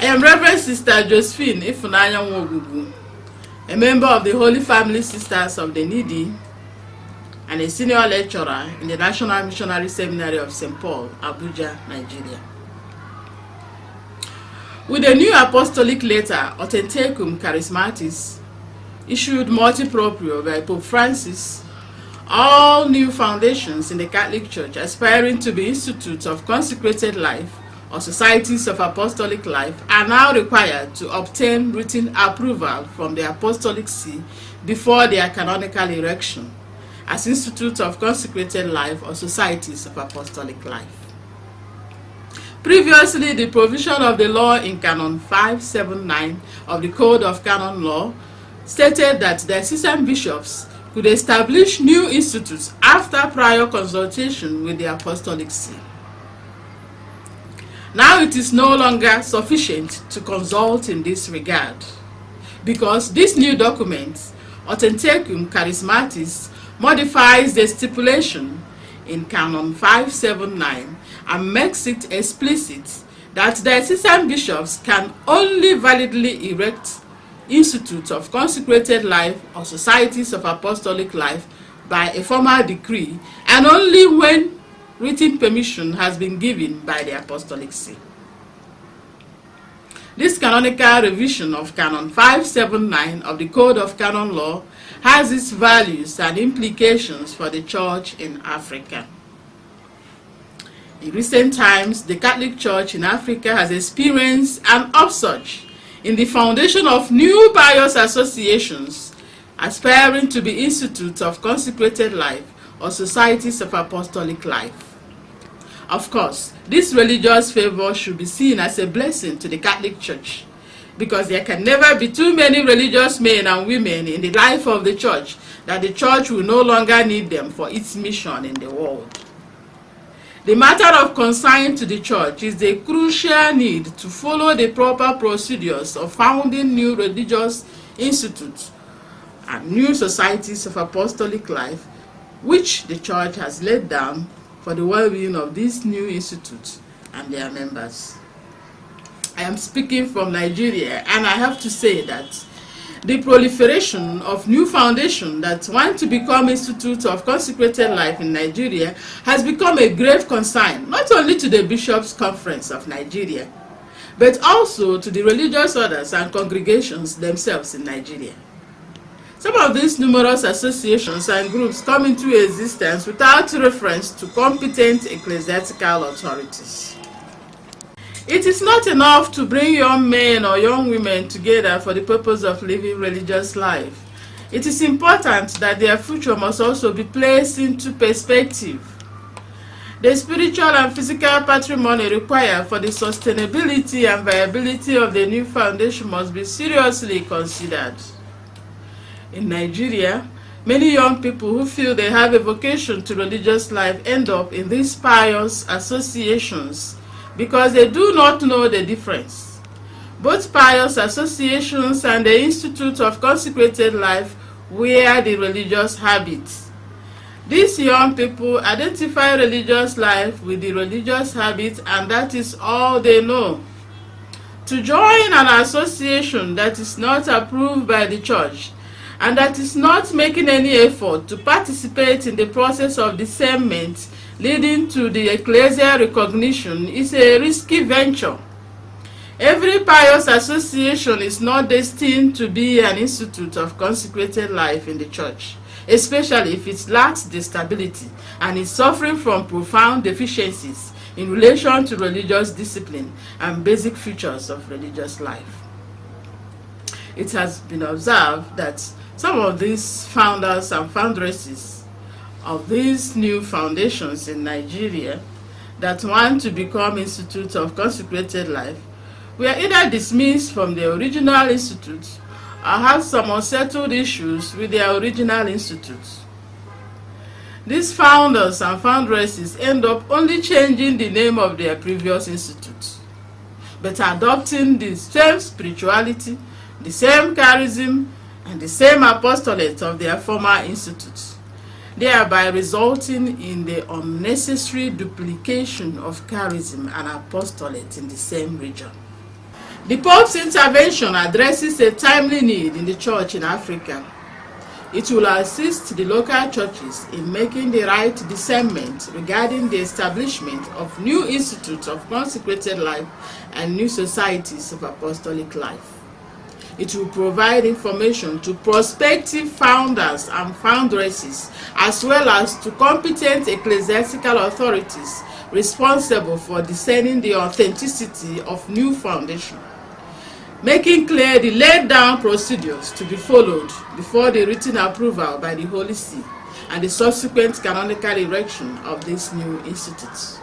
I am Reverend Sister Josephine Nwaogwugwu, a member of the Holy Family Sisters of the Needy and a senior lecturer in the National Missionary Seminary of St. Paul, Abuja, Nigeria. With the new apostolic letter, Authenticum Charismatis, issued multi proprio by Pope Francis, all new foundations in the Catholic Church aspiring to be institutes of consecrated life or societies of apostolic life are now required to obtain written approval from the Apostolic See before their canonical erection as institutes of consecrated life or societies of apostolic life. Previously, the provision of the law in Canon 579 of the Code of Canon Law stated that diocesan bishops could establish new institutes after prior consultation with the Apostolic See. Now it is no longer sufficient to consult in this regard, because this new document, Authenticum Charismatis, modifies the stipulation in Canon 579 and makes it explicit that diocesan bishops can only validly erect institutes of consecrated life or societies of apostolic life by a formal decree, and only when written permission has been given by the Apostolic See. This canonical revision of Canon 579 of the Code of Canon Law has its values and implications for the Church in Africa. In recent times, the Catholic Church in Africa has experienced an upsurge in the foundation of new pious associations aspiring to be institutes of consecrated life or societies of apostolic life. Of course, this religious favor should be seen as a blessing to the Catholic Church, because there can never be too many religious men and women in the life of the Church that the Church will no longer need them for its mission in the world. The matter of concern to the Church is the crucial need to follow the proper procedures of founding new religious institutes and new societies of apostolic life, which the Church has laid down for the well-being of these new institutes and their members. I am speaking from Nigeria, and I have to say that the proliferation of new foundations that want to become institutes of consecrated life in Nigeria has become a grave concern, not only to the Bishops' Conference of Nigeria, but also to the religious orders and congregations themselves in Nigeria. Some of these numerous associations and groups come into existence without reference to competent ecclesiastical authorities. It is not enough to bring young men or young women together for the purpose of living religious life. It is important that their future must also be placed into perspective. The spiritual and physical patrimony required for the sustainability and viability of the new foundation must be seriously considered. In Nigeria, many young people who feel they have a vocation to religious life end up in these pious associations because they do not know the difference. Both pious associations and the Institute of Consecrated Life wear the religious habits. These young people identify religious life with the religious habit, and that is all they know. To join an association that is not approved by the Church and that is not making any effort to participate in the process of discernment leading to the ecclesial recognition is a risky venture. Every pious association is not destined to be an institute of consecrated life in the church, especially if it lacks the stability and is suffering from profound deficiencies in relation to religious discipline and basic features of religious life. It has been observed that some of these founders and foundresses of these new foundations in Nigeria that want to become institutes of consecrated life were either dismissed from the original institutes or have some unsettled issues with their original institutes. These founders and foundresses end up only changing the name of their previous institutes, but adopting the same spirituality, the same charism, and the same apostolate of their former institutes, thereby resulting in the unnecessary duplication of charism and apostolate in the same region. The Pope's intervention addresses a timely need in the church in Africa. It will assist the local churches in making the right discernment regarding the establishment of new institutes of consecrated life and new societies of apostolic life. It will provide information to prospective founders and foundresses, as well as to competent ecclesiastical authorities responsible for discerning the authenticity of new foundation, making clear the laid down procedures to be followed before the written approval by the Holy See and the subsequent canonical erection of these new institutes.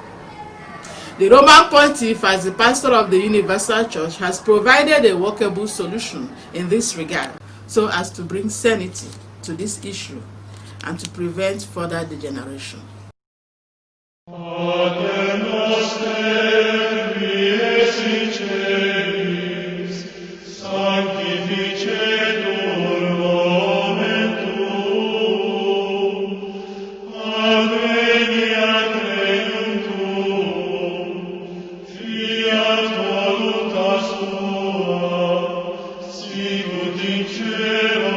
The Roman Pontiff, as the pastor of the Universal Church, has provided a workable solution in this regard so as to bring sanity to this issue and to prevent further degeneration. Sicut in cielo